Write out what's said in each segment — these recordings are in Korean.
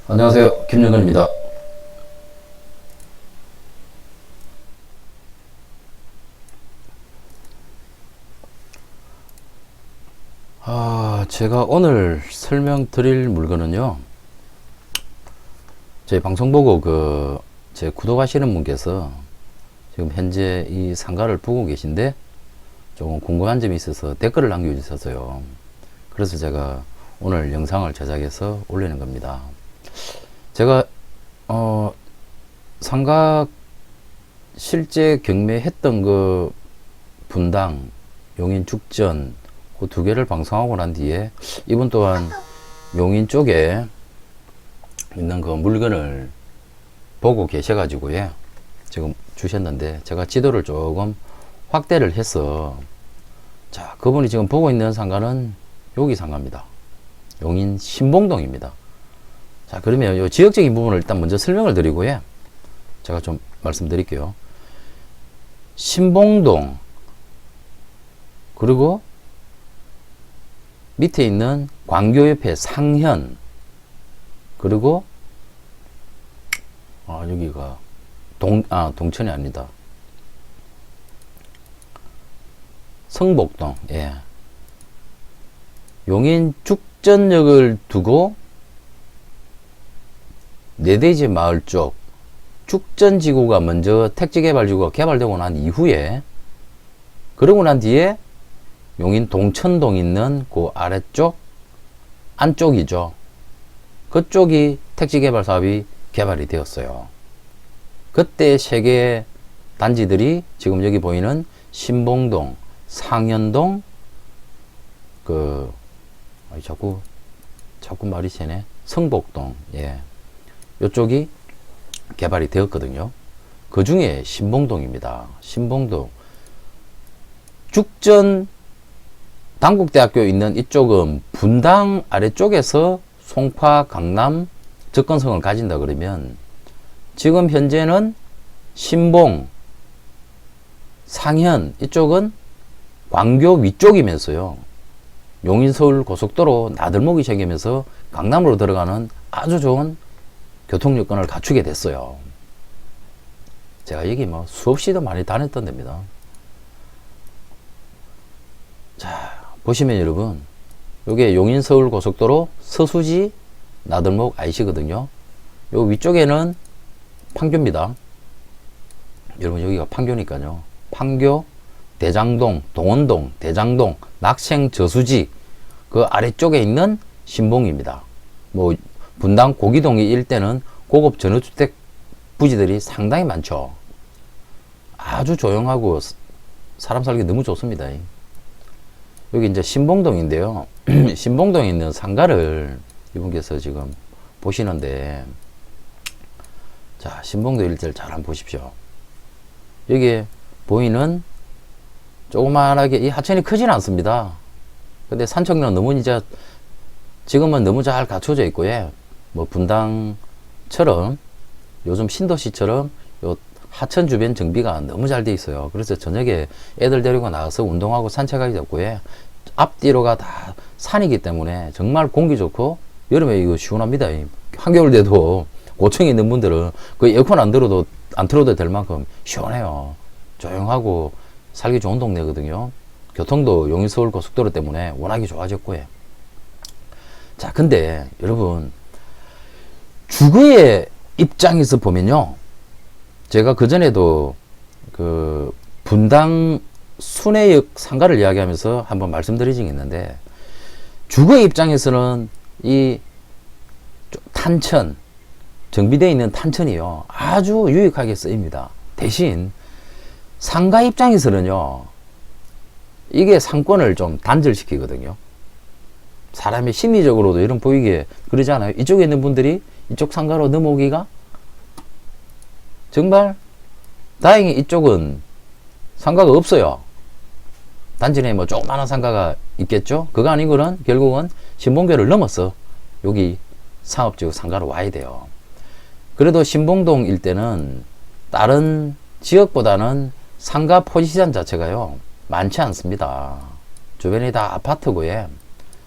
안녕하세요. 김영근입니다. 제가 오늘 설명드릴 물건은요, 제 방송 보고 제 구독하시는 분께서 지금 현재 이 상가를 보고 계신데 조금 궁금한 점이 있어서 댓글을 남겨주셔서요. 그래서 제가 오늘 영상을 제작해서 올리는 겁니다. 제가 상가 실제 경매했던 그 분당 용인 죽전 그 두 개를 방송하고 난 뒤에 이분 또한 용인 쪽에 있는 그 물건을 보고 계셔가지고요, 지금 주셨는데 제가 지도를 조금 확대를 해서, 자, 그분이 지금 보고 있는 상가는 여기 상가입니다. 용인 신봉동입니다. 자, 그러면 이 지역적인 부분을 일단 먼저 설명을 드리고요, 제가 좀 말씀드릴게요. 신봉동, 그리고 밑에 있는 광교 옆에 상현, 그리고 여기가 동천이 아니다, 성복동. 예. 용인 죽전역을 두고 내대지 마을 쪽 죽전지구가 먼저 택지개발지구가 개발되고 난 이후에, 그러고 난 뒤에 용인 동천동 있는 그 아래쪽 안쪽이죠. 그쪽이 택지개발 사업이 개발이 되었어요. 그때 세 개의 단지들이 지금 여기 보이는 신봉동, 상현동, 자꾸 말이 새네, 성복동, 예, 요쪽이 개발이 되었거든요. 그 중에 신봉동입니다. 신봉동 죽전 당국대학교 있는 이쪽은 분당 아래쪽에서 송파, 강남 접근성을 가진다 그러면, 지금 현재는 신봉, 상현 이쪽은 광교 위쪽이면서요, 용인 서울 고속도로 나들목이 생기면서 강남으로 들어가는 아주 좋은 교통 여건을 갖추게 됐어요. 제가 여기 뭐 수없이도 많이 다녔던 데입니다. 자, 보시면 여러분, 요게 용인 서울 고속도로 서수지 나들목 IC거든요. 요 위쪽에는 판교입니다. 여러분, 여기가 판교니까요. 판교, 대장동, 동원동, 대장동, 낙생 저수지 그 아래쪽에 있는 신봉입니다. 뭐 분당 고기동이 일대는 고급 전원주택 부지들이 상당히 많죠. 아주 조용하고 사람 살기 너무 좋습니다. 여기 이제 신봉동인데요. 신봉동에 있는 상가를 이분께서 지금 보시는데, 자, 신봉도 일대를 잘 한번 보십시오. 여기에 보이는 조그만하게, 이 하천이 크진 않습니다. 근데 산책로는 너무 이제 지금은 너무 잘 갖춰져 있고요. 뭐 분당처럼 요즘 신도시처럼 요 하천 주변 정비가 너무 잘 돼 있어요. 그래서 저녁에 애들 데리고 나가서 운동하고 산책하기 좋고요. 앞뒤로가 다 산이기 때문에 정말 공기 좋고 여름에 이거 시원합니다. 한겨울 돼도 고층에 있는 분들은 그 에어컨 안 틀어도 될 만큼 시원해요. 조용하고 살기 좋은 동네거든요. 교통도 용인 서울 고속도로 때문에 워낙에 좋아졌고요. 자, 근데 여러분, 주거의 입장에서 보면요, 제가 그전에도 그 분당 순회역 상가를 이야기하면서 한번 말씀드린 적이 있는데, 주거의 입장에서는 이 탄천, 정비되어 있는 탄천이요, 아주 유익하게 쓰입니다. 대신 상가 입장에서는요, 이게 상권을 좀 단절시키거든요. 사람이 심리적으로도 이런 보이게 그러지 않아요? 이쪽에 있는 분들이 이쪽 상가로 넘어오기가 정말 다행히 이쪽은 상가가 없어요. 단지 내에 뭐 조그마한 상가가 있겠죠. 그거 아니고는 결국은 신봉교를 넘어서 여기 상업지구 상가로 와야 돼요. 그래도 신봉동 일대는 다른 지역보다는 상가 포지션 자체가요 많지 않습니다. 주변이 다 아파트고요.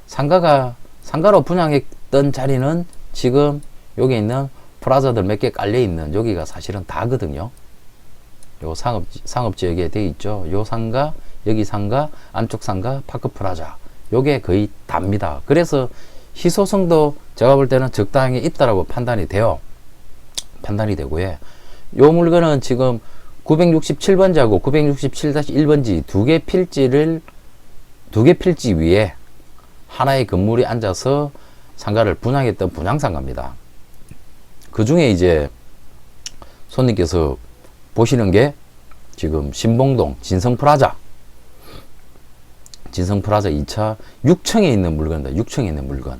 상가로 분양했던 자리는 지금 여기 있는 프라자들 몇 개 깔려 있는 여기가 사실은 다거든요. 요 상업지역에 돼 있죠. 요 상가, 여기 상가, 안쪽 상가, 파크 프라자. 요게 거의 답니다. 그래서 희소성도 제가 볼 때는 적당히 있다라고 판단이 돼요. 판단이 되고요. 요 물건은 지금 967번지하고 967-1번지 두 개 필지 위에 하나의 건물이 앉아서 상가를 분양했던 분양상가입니다. 그 중에 이제 손님께서 보시는 게 지금 신봉동 진성프라자 2차 6층에 있는 물건입니다. 6층에 있는 물건.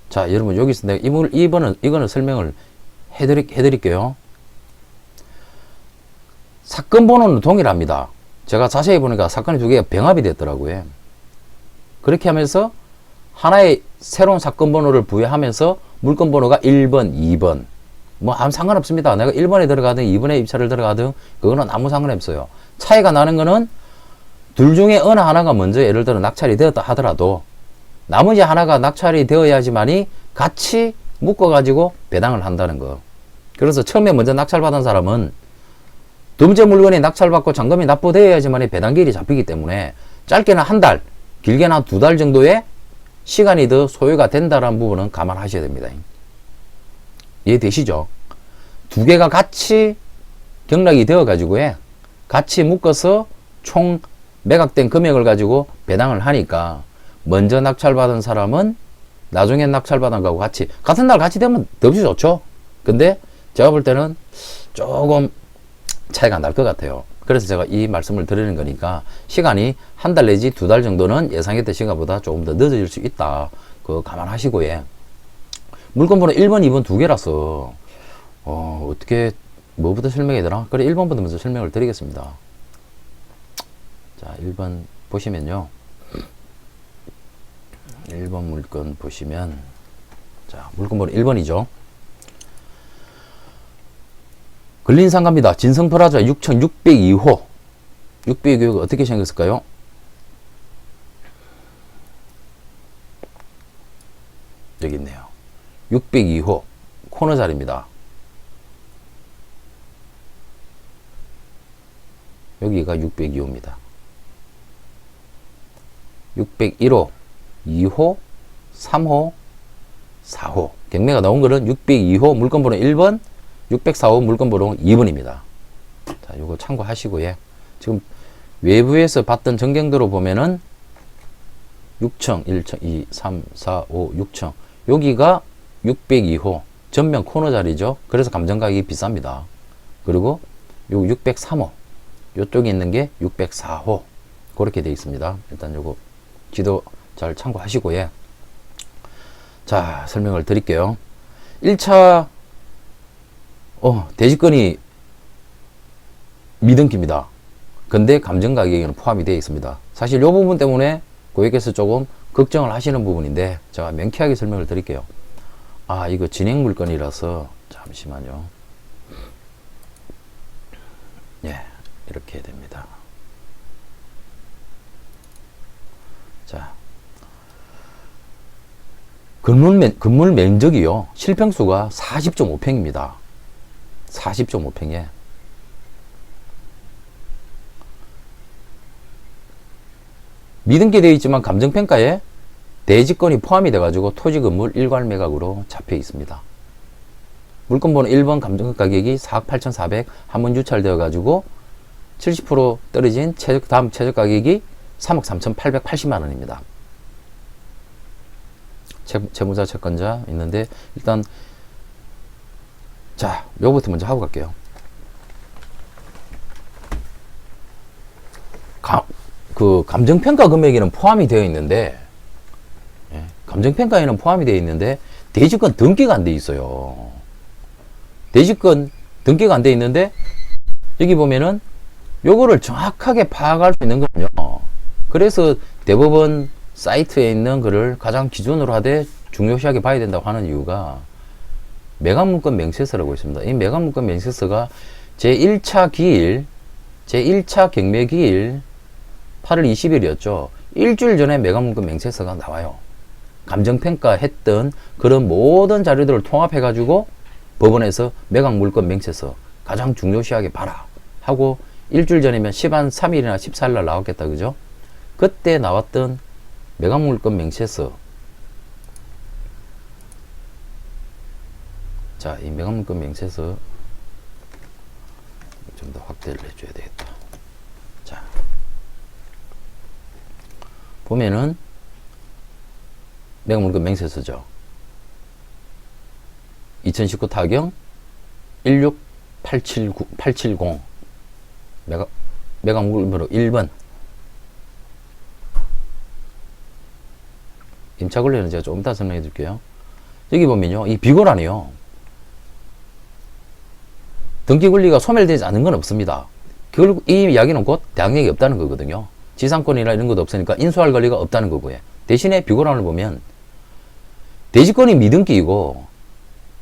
자, 여러분 여기서 내가 이거는 설명을 해드릴게요. 사건 번호는 동일합니다. 제가 자세히 보니까 사건이 두 개가 병합이 됐더라고요. 그렇게 하면서 하나의 새로운 사건 번호를 부여하면서 물건 번호가 1번, 2번. 뭐 아무 상관없습니다. 내가 1번에 들어가든 2번에 입찰을 들어가든 그거는 아무 상관없어요. 차이가 나는 거는 둘 중에 어느 하나가 먼저 예를 들어 낙찰이 되었다 하더라도 나머지 하나가 낙찰이 되어야지만이 같이 묶어가지고 배당을 한다는 거. 그래서 처음에 먼저 낙찰받은 사람은 두 번째 물건이 낙찰받고 잔금이 납부되어야지만이 배당기일이 잡히기 때문에 짧게는 한 달, 길게는 한 2달 정도의 시간이 더 소요가 된다는 부분은 감안하셔야 됩니다. 이해되시죠? 두 개가 같이 경락이 되어 가지고 같이 묶어서 총 매각된 금액을 가지고 배당을 하니까 먼저 낙찰받은 사람은 나중에 낙찰받은 거하고 같은 날 같이 되면 더없이 좋죠. 근데 제가 볼 때는 조금 차이가 날 것 같아요. 그래서 제가 이 말씀을 드리는 거니까 시간이 한 달 내지 2달 정도는 예상했던 시간보다 조금 더 늦어질 수 있다. 그거 감안하시고요. 물건번호 1번, 2번 두 개라서 어떻게 뭐부터 설명해야 되나? 그래 1번부터 먼저 설명을 드리겠습니다. 자, 1번 보시면요. 1번 물건 보시면 자, 물건번호 1번이죠. 근린상가입니다. 진성프라자 6602호. 602호가 어떻게 생겼을까요? 여기 있네요. 602호 코너 자리입니다. 여기가 602호입니다. 601호, 2호, 3호, 4호. 경매가 나온 거는 602호 물건번호 1번, 604호 물건번호 2번입니다. 자, 요거 참고하시고요. 지금 외부에서 봤던 전경도로 보면은 6층, 1층, 2, 3, 4, 5, 6층. 여기가 602호 전면 코너 자리죠. 그래서 감정 가격이 비쌉니다. 그리고 요 603호 요쪽에 있는 게 604호 그렇게 되어 있습니다. 일단 요거 지도 잘 참고하시고요. 자, 설명을 드릴게요. 1차 대지권이 미등기입니다. 근데 감정 가격에는 포함이 되어 있습니다. 사실 이 부분 때문에 고객께서 조금 걱정을 하시는 부분인데 제가 명쾌하게 설명을 드릴게요. 아, 이거 진행 물건이라서 잠시만요. 예, 이렇게 됩니다. 자, 건물 면적이요. 실평수가 40.5평입니다. 40.5평에 미등기 되어 있지만 감정평가에 대지권이 포함이 돼가지고 토지건물 일괄 매각으로 잡혀 있습니다. 물건번호 1번 감정평가 가격이 4억 8,400 한번 유찰되어가지고 70% 떨어진 다음 최저 가격이 3억 3,880만 원입니다. 채무자, 채권자 있는데 일단 자, 요거부터 먼저 하고 갈게요. 그 감정평가 금액에는 포함이 되어 있는데 감정평가에는 포함이 되어 있는데 대지권 등기가 안 돼 있어요. 대지권 등기가 안 돼 있는데 여기 보면은 요거를 정확하게 파악할 수 있는 거군요. 그래서 대법원 사이트에 있는 거를 가장 기준으로 하되 중요시하게 봐야 된다고 하는 이유가 매각물건 명세서라고 있습니다. 이 매각물건 명세서가 제1차 기일, 제1차 경매 기일 8월 20일이었죠. 일주일 전에 매각물건 명세서가 나와요. 감정평가했던 그런 모든 자료들을 통합해가지고 법원에서 매각물건 맹세서 가장 중요시하게 봐라 하고 일주일 전이면 13일이나 14일 날 나왔겠다. 그죠? 그때 나왔던 매각물건 맹세서. 자, 이 매각물건 맹세서 좀 더 확대를 해줘야 되겠다. 자, 보면은 매각물건 맹세서죠. 2019 타경 16870 매각물건번호 1번. 임차 권리는 제가 좀 이따 설명해 드릴게요. 여기 보면요, 이 비고란이요, 등기 권리가 소멸되지 않은 건 없습니다. 결국 이 이야기는 곧 대항력이 없다는 거거든요. 지상권이나 이런 것도 없으니까 인수할 권리가 없다는 거고요. 대신에 비고란을 보면 대지권이 미등기이고,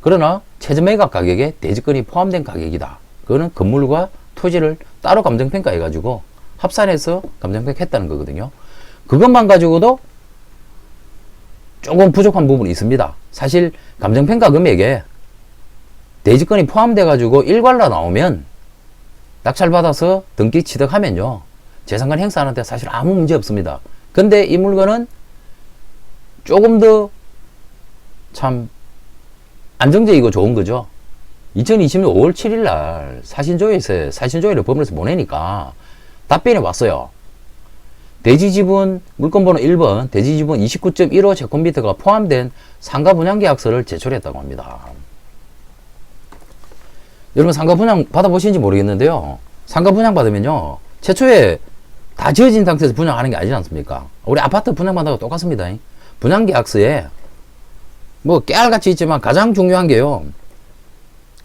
그러나 최저 매각 가격에 대지권이 포함된 가격이다. 그거는 건물과 토지를 따로 감정평가 해가지고 합산해서 감정평가 했다는 거거든요. 그것만 가지고도 조금 부족한 부분이 있습니다. 사실 감정평가 금액에 대지권이 포함돼 가지고 일괄로 나오면 낙찰받아서 등기 취득하면요, 재산권 행사하는데 사실 아무 문제 없습니다. 근데 이 물건은 조금 더 참 안정적이고 좋은 거죠. 2020년 5월 7일 날 사신조회를 법원에서 보내니까 답변이 왔어요. 대지지분 물건번호 1번 대지지분 29.15 제곱미터가 포함된 상가 분양계약서를 제출했다고 합니다. 여러분 상가 분양 받아보신지 모르겠는데요, 상가 분양 받으면요, 최초에 다 지어진 상태에서 분양하는 게 아니지 않습니까? 우리 아파트 분양 받아도 똑같습니다. 분양계약서에 뭐 깨알같이 있지만 가장 중요한 게요,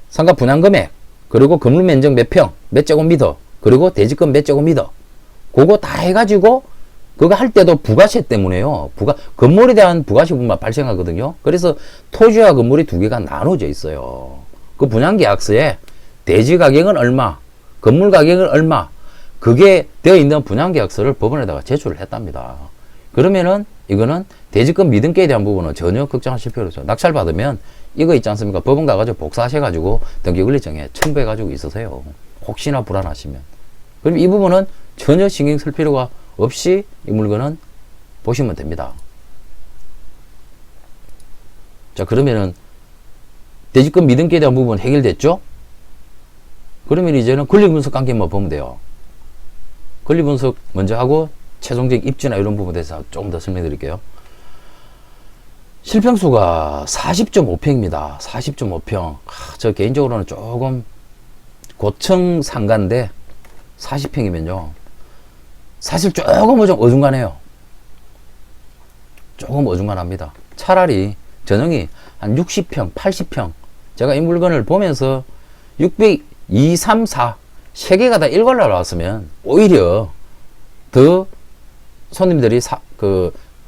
상가 분양 금액, 그리고 건물 면적 몇 평, 몇 제곱미터, 그리고 대지권 몇 제곱미터, 그거 다 해가지고 그거 할 때도 부가세 때문에요, 건물에 대한 부가세분만 발생하거든요. 그래서 토지와 건물이 두 개가 나눠져 있어요. 그 분양계약서에 대지 가격은 얼마, 건물 가격은 얼마, 그게 되어 있는 분양계약서를 법원에다가 제출을 했답니다. 그러면은 이거는 대지권 미등기에 대한 부분은 전혀 걱정하실 필요 없어요. 낙찰받으면 이거 있지 않습니까? 법원 가가지고 복사하셔가지고 등기권리청에 첨부해가지고 있으세요. 혹시나 불안하시면. 그럼 이 부분은 전혀 신경 쓸 필요가 없이 이 물건은 보시면 됩니다. 자, 그러면은 대지권 미등기에 대한 부분 해결됐죠? 그러면 이제는 권리분석 관계만 보면 돼요. 권리분석 먼저 하고 최종적 입지나 이런 부분에 대해서 조금 더 설명드릴게요. 실평수가 40.5평입니다. 40.5평. 저 개인적으로는 조금 고층 상가인데 40평이면요. 사실 조금 좀 어중간해요. 조금 어중간합니다. 차라리 전용이 한 60평, 80평. 제가 이 물건을 보면서 600, 2, 3, 4 세 개가 다 일괄로 나왔으면 오히려 더 손님들이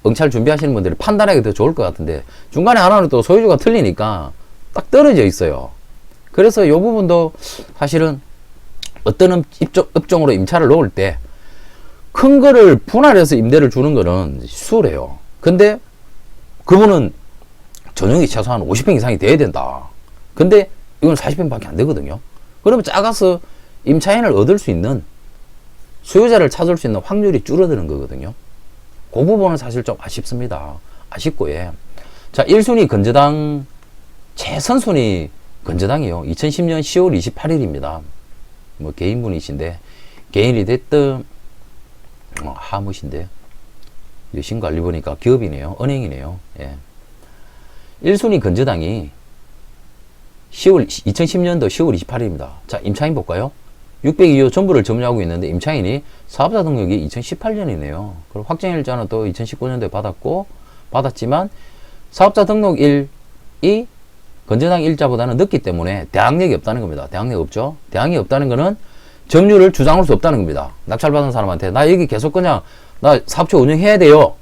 응찰 준비하시는 분들이 판단하기 더 좋을 것 같은데, 중간에 하나는 또 소유주가 틀리니까 딱 떨어져 있어요. 그래서 이 부분도 사실은 어떤 업종으로 임차를 놓을 때 큰 거를 분할해서 임대를 주는 거는 수월해요. 근데 그분은 전용이 최소한 50평 이상이 돼야 된다. 근데 이건 40평밖에 안 되거든요. 그러면 작아서 임차인을 얻을 수 있는, 수요자를 찾을 수 있는 확률이 줄어드는 거거든요. 그 부분은 사실 좀 아쉽습니다. 아쉽고, 예. 자, 1순위 건저당, 최선순위 건저당이요. 2010년 10월 28일입니다. 뭐, 개인분이신데, 개인이 됐든, 하무신데, 신고 알리 보니까 기업이네요. 은행이네요. 예. 1순위 건저당이 2010년도 10월 28일입니다. 자, 임차인 볼까요? 602호 전부를 점유하고 있는데 임차인이 사업자 등록이 2018년이네요. 그리고 확정일자는 또 2019년도에 받았지만 사업자 등록일이 건저당 일자보다는 늦기 때문에 대항력이 없다는 겁니다. 대항력 없죠? 대항력이 없다는 거는 점유를 주장할 수 없다는 겁니다. 낙찰받은 사람한테 나 여기 계속 그냥 나 사업체 운영해야 돼요.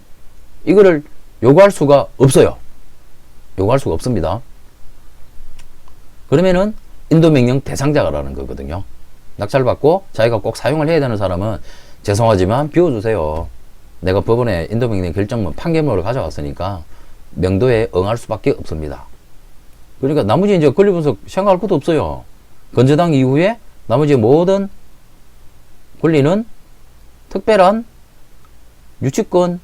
이거를 요구할 수가 없어요. 요구할 수가 없습니다. 그러면은 인도명령 대상자라는 거거든요. 낙찰받고 자기가 꼭 사용을 해야 되는 사람은 죄송하지만 비워주세요. 내가 법원에 인도명령 결정문 판결문을 가져왔으니까 명도에 응할 수밖에 없습니다. 그러니까 나머지 이제 권리분석 생각할 것도 없어요. 건저당 이후에 나머지 모든 권리는 특별한 유치권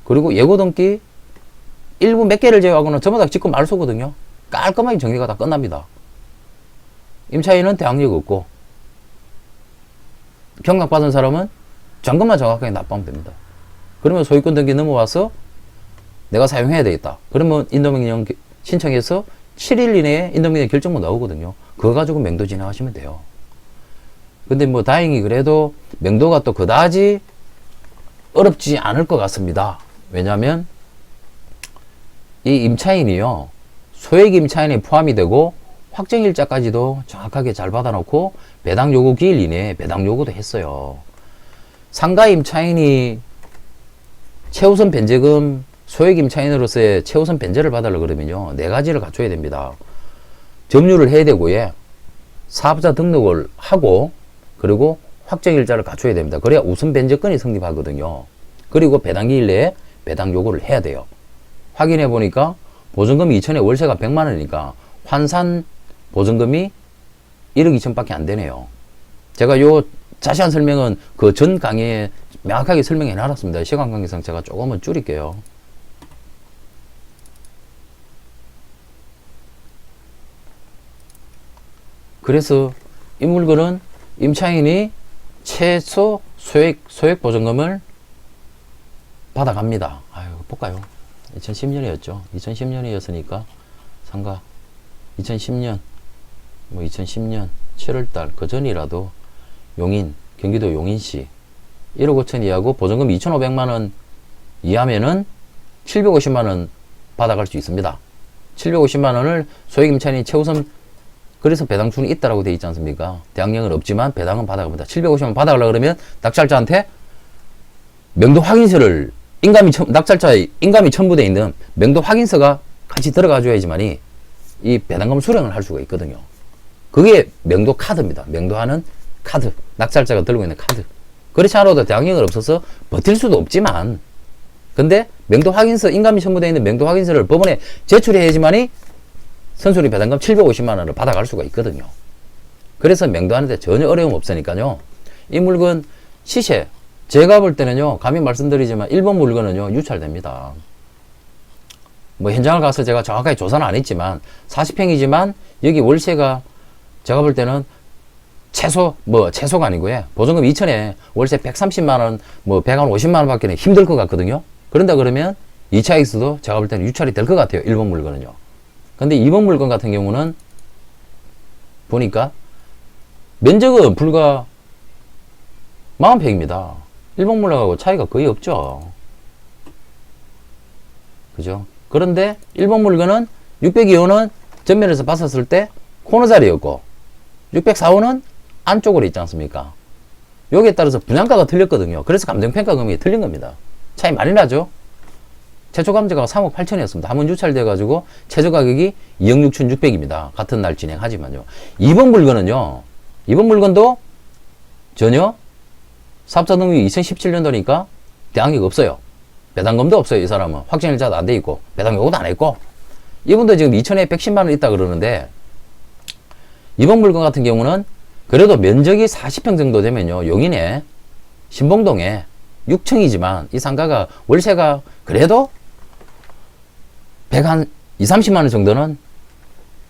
그리고 예고 등기 일부 몇 개를 제외하고는 전부 다 직권 말소거든요. 깔끔하게 정리가 다 끝납니다. 임차인은 대항력 없고 경락받은 사람은 잔금만 정확하게 납부하면 됩니다. 그러면 소유권 등기 넘어와서 내가 사용해야 되겠다. 그러면 인도명령 신청해서 7일 이내에 인도명령 결정문 나오거든요. 그거 가지고 명도 진행하시면 돼요. 근데 뭐 다행히 그래도 명도가 또 그다지 어렵지 않을 것 같습니다. 왜냐하면 이 임차인이요, 소액 임차인이 포함이 되고 확정일자까지도 정확하게 잘 받아놓고 배당 요구 기일 이내에 배당 요구도 했어요. 상가 임차인이 최우선 변제금 소액 임차인으로서의 최우선 변제를 받으려 그러면요, 4가지를 갖춰야 됩니다. 점유를 해야 되고요, 사업자 등록을 하고, 그리고 확정일자를 갖춰야 됩니다. 그래야 우선 변제권이 성립하거든요. 그리고 배당 기일 내에 배당 요구를 해야 돼요. 확인해 보니까 보증금이 2천에 월세가 100만 원이니까 환산 보증금이 1억 2천 밖에 안 되네요. 제가 요 자세한 설명은 그 전 강의에 명확하게 설명해 놨습니다. 시간 관계상 제가 조금은 줄일게요. 그래서 이 물건은 임차인이 최소 소액 보증금을 받아갑니다. 아유, 볼까요? 2010년이었죠. 2010년이었으니까 상가 2010년 2010년 7월달 그 전이라도 용인, 경기도 용인시 1억 5천 이하고 보증금 2,500만원 이하면은 750만원 받아갈 수 있습니다. 750만원을 소액 임차인이 최우선, 그래서 배당순이 있다라고 되어 있지 않습니까? 대항력은 없지만 배당은 받아갑니다. 750만 받아가려고 그러면 낙찰자한테 명도 확인서를 낙찰자의 인감이 첨부되어 있는 명도 확인서가 같이 들어가 줘야지만이 이 배당금 수령을 할 수가 있거든요. 그게 명도 카드입니다. 명도하는 카드. 낙찰자가 들고 있는 카드. 그렇지 않아도 대항력은 없어서 버틸 수도 없지만, 근데 명도 확인서, 인감이 첨부되어 있는 명도 확인서를 법원에 제출해야지만이 선순위 배당금 750만 원을 받아갈 수가 있거든요. 그래서 명도하는데 전혀 어려움 없으니까요. 이 물건 시세, 제가 볼 때는요, 감히 말씀드리지만 일본 물건은요, 유찰됩니다. 뭐 현장을 가서 제가 정확하게 조사는 안 했지만 40평이지만 여기 월세가 제가 볼 때는 최소가 아니고요, 보증금 2천에 월세 130만 원, 뭐 150만 원 밖에는 힘들 것 같거든요. 그런다 그러면 2차익수도 제가 볼 때는 유찰이 될 것 같아요. 일본 물건은요. 근데 이번 물건 같은 경우는 보니까 면적은 불과 40평입니다. 일본 물건하고 차이가 거의 없죠. 그죠? 그런데 일본 물건은 602호는 전면에서 봤었을 때 코너 자리였고 604호는 안쪽으로 있지 않습니까? 여기에 따라서 분양가가 틀렸거든요. 그래서 감정평가 금액이 틀린 겁니다. 차이 많이 나죠? 최초 감정가가 3억 8천이었습니다. 한번 유찰돼가지고 최저 가격이 2억 6천 6백입니다. 같은 날 진행하지만요. 이번 물건은요, 이번 물건도 전혀 사업자 등록이 2017년도니까 대항력 없어요. 배당금도 없어요. 이 사람은 확정일자도 안 돼 있고 배당 요구도 안 했고, 이분도 지금 2천에 110만 원 있다 그러는데, 이번 물건 같은 경우는 그래도 면적이 40평 정도 되면요, 용인에 신봉동에 6층이지만 이 상가가 월세가 그래도 100한 2, 30만 원 정도는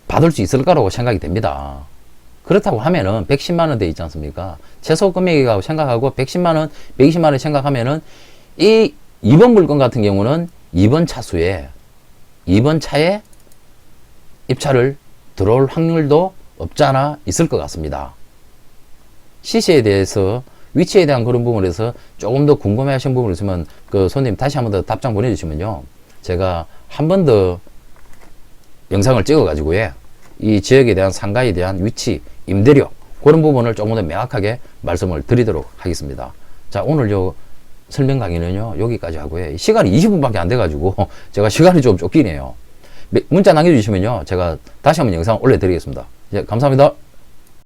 받을 수 있을 거라고 생각이 됩니다. 그렇다고 하면은 110만 원 돼 있지 않습니까? 최소 금액이라고 생각하고 110만 원, 120만 원 생각하면은 이 2번 물건 같은 경우는 2번 차에 입찰을 들어올 확률도 없지 않아 있을 것 같습니다. 시세에 대해서, 위치에 대한 그런 부분에서 조금 더 궁금해 하신 부분이 있으면 그 손님 다시 한 번 더 답장 보내주시면요, 제가 한 번 더 영상을 찍어 가지고요, 이 지역에 대한 상가에 대한 위치, 임대료 그런 부분을 조금 더 명확하게 말씀을 드리도록 하겠습니다. 자, 오늘 요 설명 강의는요 여기까지 하고요. 시간이 20분밖에 안 돼 가지고 제가 시간이 좀 쫓기네요. 문자 남겨주시면요 제가 다시 한번 영상 올려드리겠습니다. 예, 감사합니다.